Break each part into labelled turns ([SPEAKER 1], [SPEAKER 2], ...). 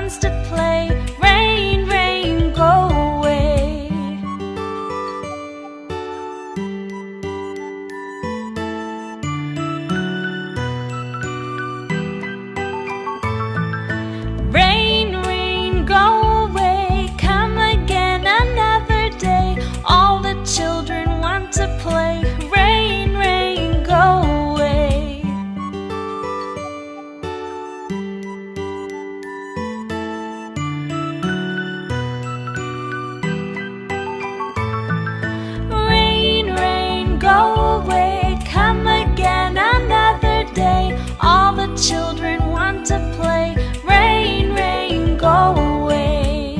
[SPEAKER 1] wants to play. Rain, rain, go away. Rain, rain, go away. Come again another day. All the children want to play. Rain, rain, go away. Rain, rain, go away. Come again another day. All the children want to play. Rain, rain, go away.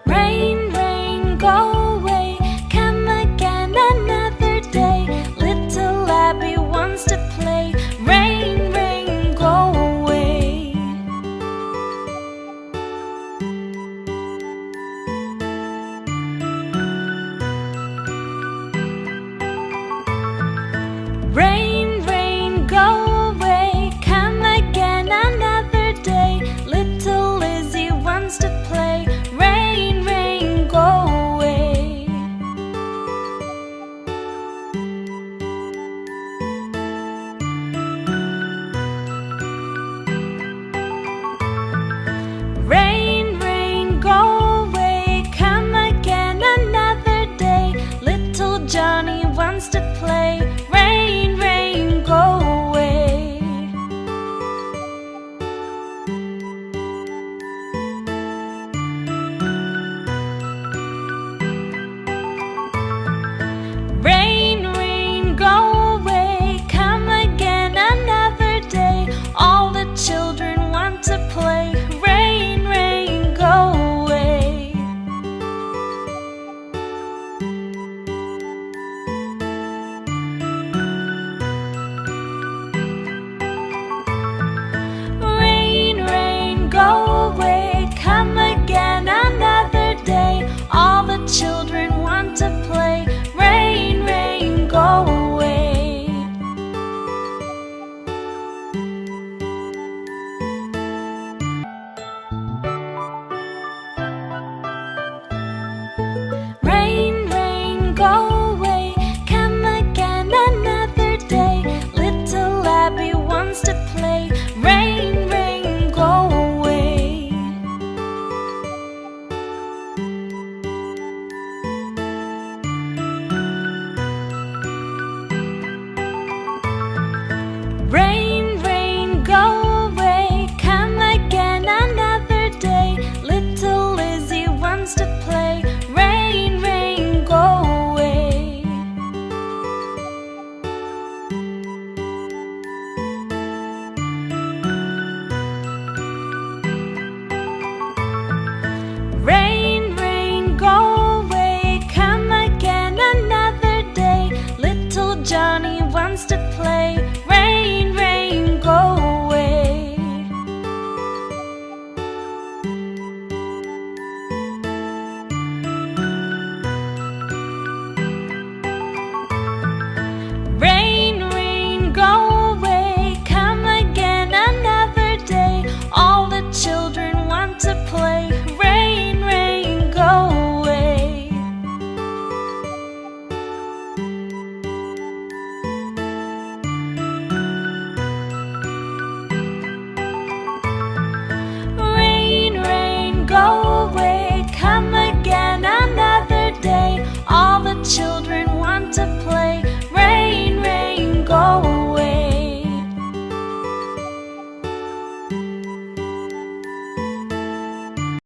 [SPEAKER 1] Rain, rain, go away. Come again another day. Little Abby wants to play. Rain, rain, go away. Rain, rain, go away. Come again another day. Little Lizzie wants to play. Rain, rain, go away. Rain, rain, go away. Come again another day. Little Johnny wants to play. Rain, rain, go away. Rain, rain, go away. Come again another day. All the children want to play. Rain, rain, go away. Rain, rain, go away. Come again another day. All the children want to play. Rain, rain, go away. Rain, rain, go away. Come again another day. Little Abby wants to play. Rain, rain, go away. Rain, rain, go away. Come again another day. Little Lizzie wants to play. Rain, rain, go away. Rain, rain, go away. Come again another day. Little Johnny wants to play. Rain, rain, go away. Rain, rain, go away. Come again another day. All the children want to play. Rain, rain, go away. Rain, rain, go away. Come again another day. All the children want to play.